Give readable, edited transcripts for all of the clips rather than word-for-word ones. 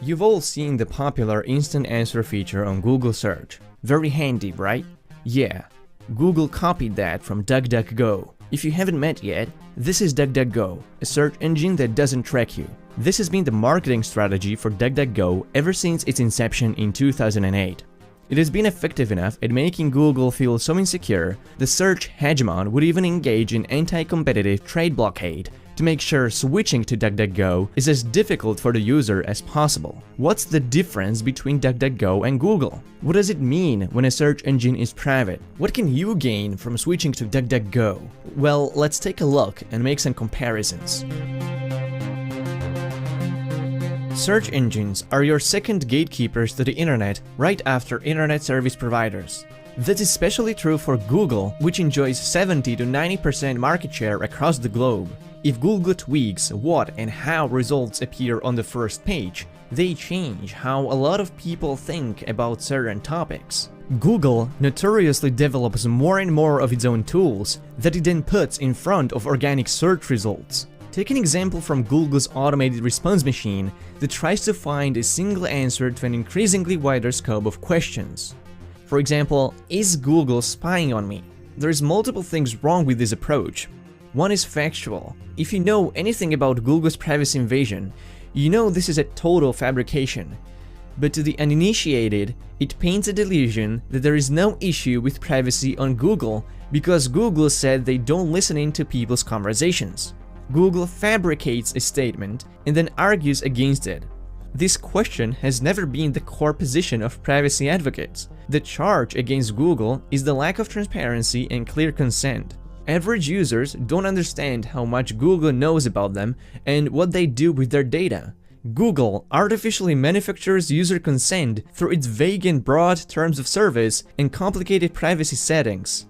You've all seen the popular instant answer feature on Google Search. Very handy, right? Yeah, Google copied that from DuckDuckGo. If you haven't met yet, this is DuckDuckGo, a search engine that doesn't track you. This has been the marketing strategy for DuckDuckGo ever since its inception in 2008. It has been effective enough at making Google feel so insecure, the search hegemon would even engage in anti-competitive trade blockade to make sure switching to DuckDuckGo is as difficult for the user as possible. What's the difference between DuckDuckGo and Google? What does it mean when a search engine is private? What can you gain from switching to DuckDuckGo? Well, let's take a look and make some comparisons. Search engines are your second gatekeepers to the internet right after internet service providers. That's especially true for Google, which enjoys 70 to 90% market share across the globe. If Google tweaks what and how results appear on the first page, they change how a lot of people think about certain topics. Google notoriously develops more and more of its own tools that it then puts in front of organic search results. Take an example from Google's automated response machine that tries to find a single answer to an increasingly wider scope of questions. For example, is Google spying on me? There's multiple things wrong with this approach. One is factual. If you know anything about Google's privacy invasion, you know this is a total fabrication. But to the uninitiated, it paints a delusion that there is no issue with privacy on Google because Google said they don't listen in to people's conversations. Google fabricates a statement and then argues against it. This question has never been the core position of privacy advocates. The charge against Google is the lack of transparency and clear consent. Average users don't understand how much Google knows about them and what they do with their data. Google artificially manufactures user consent through its vague and broad terms of service and complicated privacy settings.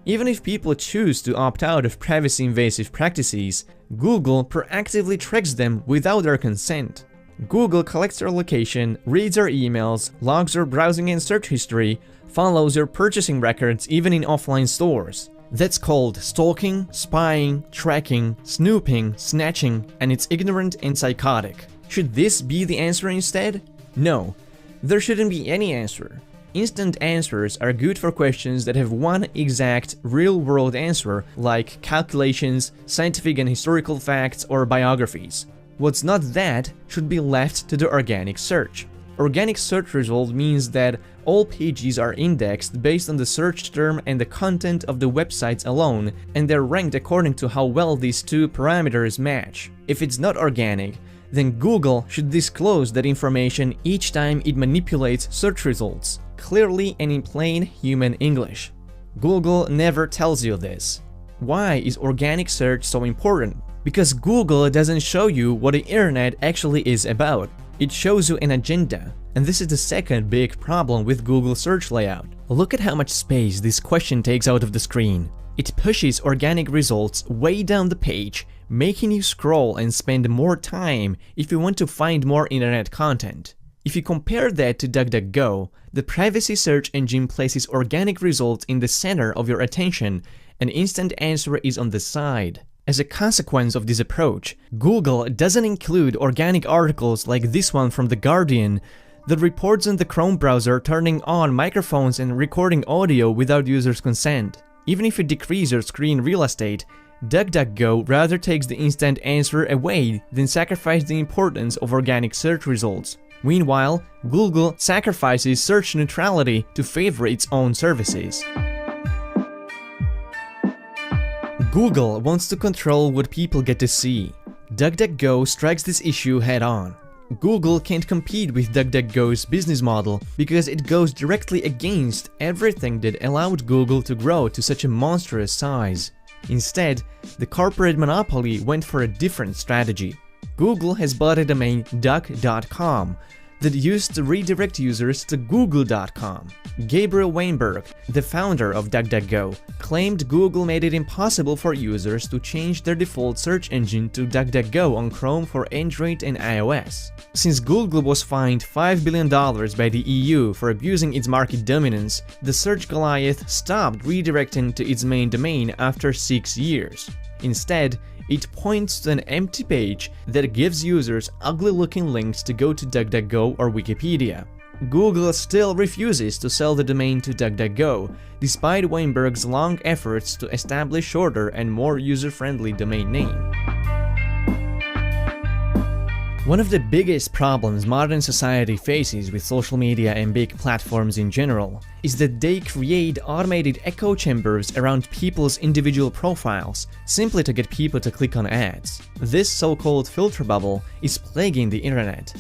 Even if people choose to opt out of privacy-invasive practices, Google proactively tracks them without their consent. Google collects your location, reads your emails, logs your browsing and search history, follows your purchasing records even in offline stores. That's called stalking, spying, tracking, snooping, snatching, and it's ignorant and psychotic. Should this be the answer instead? No, there shouldn't be any answer. Instant answers are good for questions that have one exact, real-world answer, like calculations, scientific and historical facts, or biographies. What's not that should be left to the organic search. Organic search result means that all pages are indexed based on the search term and the content of the websites alone, and they're ranked according to how well these two parameters match. If it's not organic, then Google should disclose that information each time it manipulates search results, clearly and in plain human English. Google never tells you this. Why is organic search so important? Because Google doesn't show you what the internet actually is about. It shows you an agenda. And this is the second big problem with Google search layout. Look at how much space this question takes out of the screen. It pushes organic results way down the page, making you scroll and spend more time if you want to find more internet content. If you compare that to DuckDuckGo, the privacy search engine places organic results in the center of your attention, and instant answer is on the side. As a consequence of this approach, Google doesn't include organic articles like this one from The Guardian that reports on the Chrome browser turning on microphones and recording audio without users' consent. Even if you decrease your screen real estate, DuckDuckGo rather takes the instant answer away than sacrifice the importance of organic search results. Meanwhile, Google sacrifices search neutrality to favor its own services. Google wants to control what people get to see. DuckDuckGo strikes this issue head-on. Google can't compete with DuckDuckGo's business model because it goes directly against everything that allowed Google to grow to such a monstrous size. Instead, the corporate monopoly went for a different strategy. Google has bought a domain duck.com that used to redirect users to google.com. Gabriel Weinberg, the founder of DuckDuckGo, claimed Google made it impossible for users to change their default search engine to DuckDuckGo on Chrome for Android and iOS. Since Google was fined $5 billion by the EU for abusing its market dominance, the Search Goliath stopped redirecting to its main domain after 6 years. Instead, it points to an empty page that gives users ugly-looking links to go to DuckDuckGo or Wikipedia. Google still refuses to sell the domain to DuckDuckGo, despite Weinberg's long efforts to establish shorter and more user-friendly domain name. One of the biggest problems modern society faces with social media and big platforms in general is that they create automated echo chambers around people's individual profiles simply to get people to click on ads. This so-called filter bubble is plaguing the internet.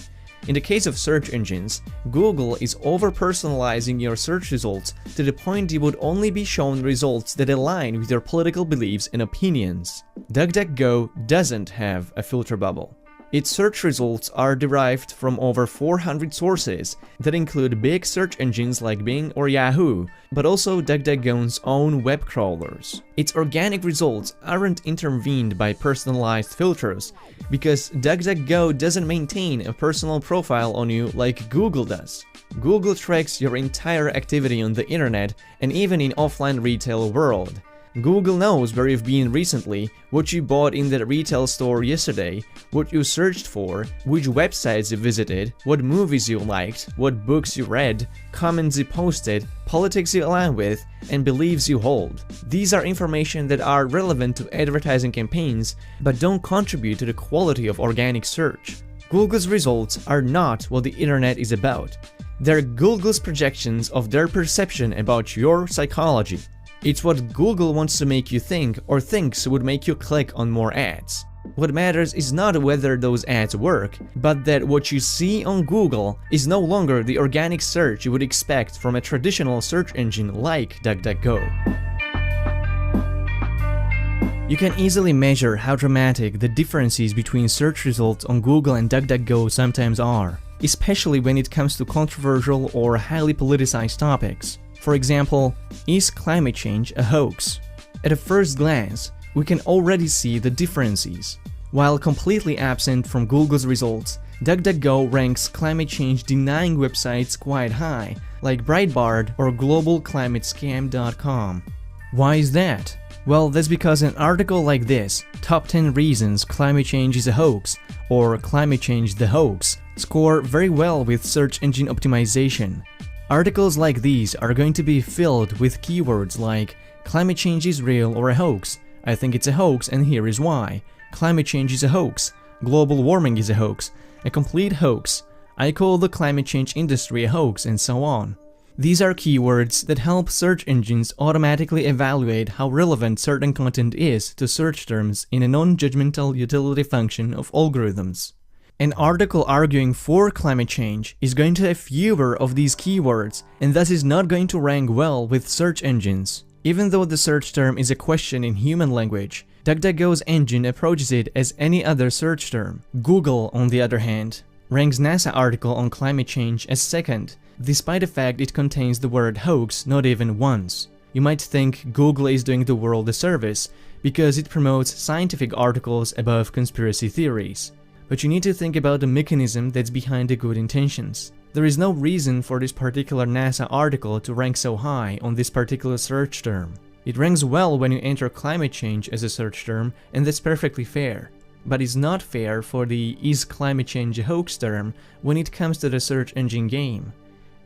In the case of search engines, Google is over-personalizing your search results to the point you would only be shown results that align with your political beliefs and opinions. DuckDuckGo doesn't have a filter bubble. Its search results are derived from over 400 sources that include big search engines like Bing or Yahoo, but also DuckDuckGo's own web crawlers. Its organic results aren't intervened by personalized filters, because DuckDuckGo doesn't maintain a personal profile on you like Google does. Google tracks your entire activity on the internet and even in offline retail world. Google knows where you've been recently, what you bought in the retail store yesterday, what you searched for, which websites you visited, what movies you liked, what books you read, comments you posted, politics you align with, and beliefs you hold. These are information that are relevant to advertising campaigns, but don't contribute to the quality of organic search. Google's results are not what the internet is about. They're Google's projections of their perception about your psychology. It's what Google wants to make you think or thinks would make you click on more ads. What matters is not whether those ads work, but that what you see on Google is no longer the organic search you would expect from a traditional search engine like DuckDuckGo. You can easily measure how dramatic the differences between search results on Google and DuckDuckGo sometimes are, especially when it comes to controversial or highly politicized topics. For example, is climate change a hoax? At a first glance, we can already see the differences. While completely absent from Google's results, DuckDuckGo ranks climate change denying websites quite high, like Breitbart or globalclimatescam.com. Why is that? Well, that's because an article like this, Top 10 Reasons Climate Change is a Hoax, or Climate Change the Hoax, score very well with search engine optimization. Articles like these are going to be filled with keywords like climate change is real or a hoax, I think it's a hoax and here is why, climate change is a hoax, global warming is a hoax, a complete hoax, I call the climate change industry a hoax, and so on. These are keywords that help search engines automatically evaluate how relevant certain content is to search terms in a non-judgmental utility function of algorithms. An article arguing for climate change is going to have fewer of these keywords and thus is not going to rank well with search engines. Even though the search term is a question in human language, DuckDuckGo's engine approaches it as any other search term. Google, on the other hand, ranks NASA article on climate change as second, despite the fact it contains the word hoax not even once. You might think Google is doing the world a service because it promotes scientific articles above conspiracy theories. But you need to think about the mechanism that's behind the good intentions. There is no reason for this particular NASA article to rank so high on this particular search term. It ranks well when you enter climate change as a search term, and that's perfectly fair. But it's not fair for the is climate change a hoax term when it comes to the search engine game.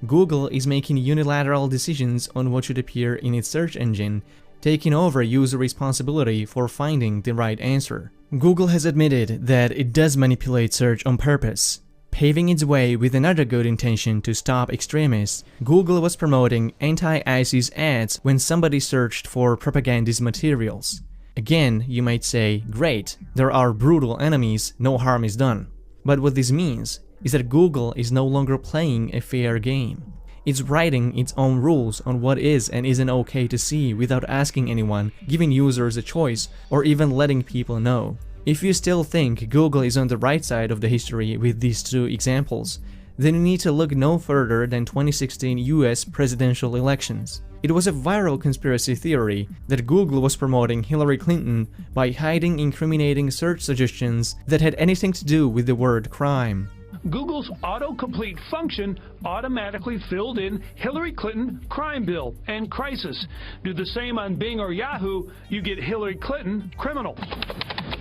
Google is making unilateral decisions on what should appear in its search engine, taking over user responsibility for finding the right answer. Google has admitted that it does manipulate search on purpose. Paving its way with another good intention to stop extremists, Google was promoting anti-ISIS ads when somebody searched for propagandist materials. Again, you might say, great, there are brutal enemies, no harm is done. But what this means is that Google is no longer playing a fair game. It's writing its own rules on what is and isn't okay to see without asking anyone, giving users a choice, or even letting people know. If you still think Google is on the right side of the history with these two examples, then you need to look no further than 2016 US presidential elections. It was a viral conspiracy theory that Google was promoting Hillary Clinton by hiding incriminating search suggestions that had anything to do with the word crime. Google's autocomplete function automatically filled in Hillary Clinton crime bill and crisis. Do the same on Bing or Yahoo, you get Hillary Clinton criminal.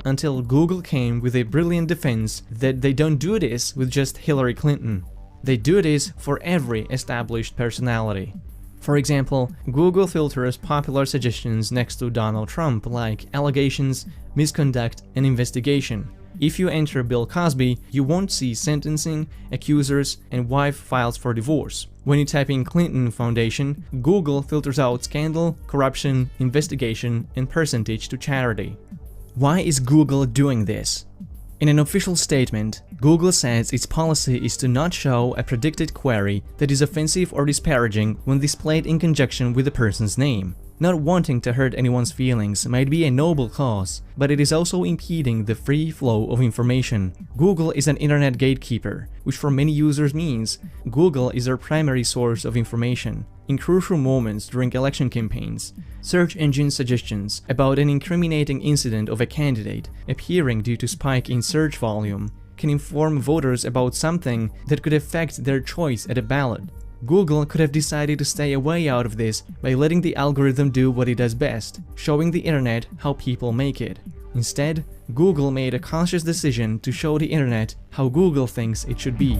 Until Google came with a brilliant defense that they don't do this with just Hillary Clinton. They do this for every established personality. For example, Google filters popular suggestions next to Donald Trump like allegations, misconduct, and investigation. If you enter Bill Cosby, you won't see sentencing, accusers, and wife files for divorce. When you type in Clinton Foundation, Google filters out scandal, corruption, investigation, and percentage to charity. Why is Google doing this? In an official statement, Google says its policy is to not show a predicted query that is offensive or disparaging when displayed in conjunction with a person's name. Not wanting to hurt anyone's feelings might be a noble cause, but it is also impeding the free flow of information. Google is an internet gatekeeper, which for many users means Google is their primary source of information. In crucial moments during election campaigns, search engine suggestions about an incriminating incident of a candidate appearing due to spike in search volume can inform voters about something that could affect their choice at a ballot. Google could have decided to stay away out of this by letting the algorithm do what it does best, showing the internet how people make it. Instead, Google made a conscious decision to show the internet how Google thinks it should be.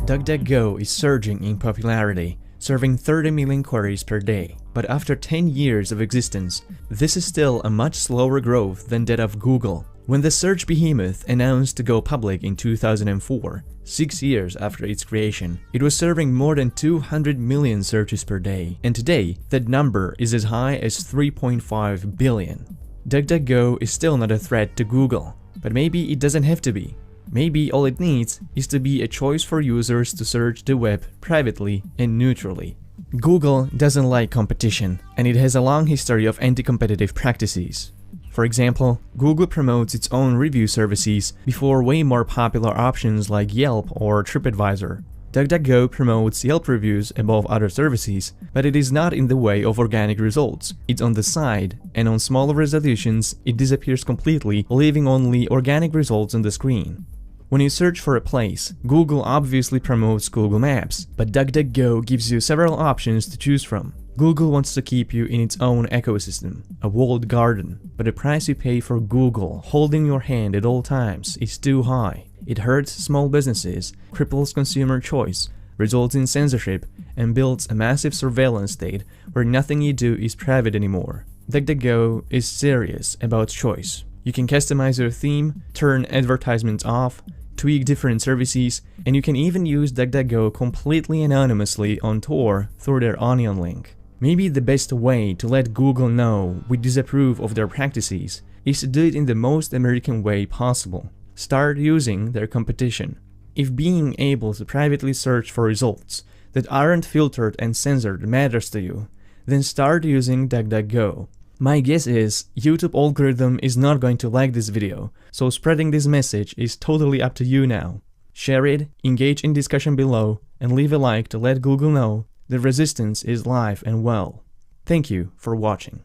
DuckDuckGo is surging in popularity, serving 30 million queries per day. But after 10 years of existence, this is still a much slower growth than that of Google. When the search behemoth announced to go public in 2004, 6 years after its creation, it was serving more than 200 million searches per day, and today that number is as high as 3.5 billion. DuckDuckGo is still not a threat to Google, but maybe it doesn't have to be. Maybe all it needs is to be a choice for users to search the web privately and neutrally. Google doesn't like competition, and it has a long history of anti-competitive practices. For example, Google promotes its own review services before way more popular options like Yelp or TripAdvisor. DuckDuckGo promotes Yelp reviews above other services, but it is not in the way of organic results. It's on the side, and on smaller resolutions, it disappears completely, leaving only organic results on the screen. When you search for a place, Google obviously promotes Google Maps, but DuckDuckGo gives you several options to choose from. Google wants to keep you in its own ecosystem, a walled garden, but the price you pay for Google holding your hand at all times is too high. It hurts small businesses, cripples consumer choice, results in censorship, and builds a massive surveillance state where nothing you do is private anymore. DuckDuckGo is serious about choice. You can customize your theme, turn advertisements off, tweak different services, and you can even use DuckDuckGo completely anonymously on Tor through their Onion link. Maybe the best way to let Google know we disapprove of their practices is to do it in the most American way possible. Start using their competition. If being able to privately search for results that aren't filtered and censored matters to you, then start using DuckDuckGo. My guess is YouTube algorithm is not going to like this video, so spreading this message is totally up to you now. Share it, engage in discussion below, and leave a like to let Google know the resistance is live and well. Thank you for watching.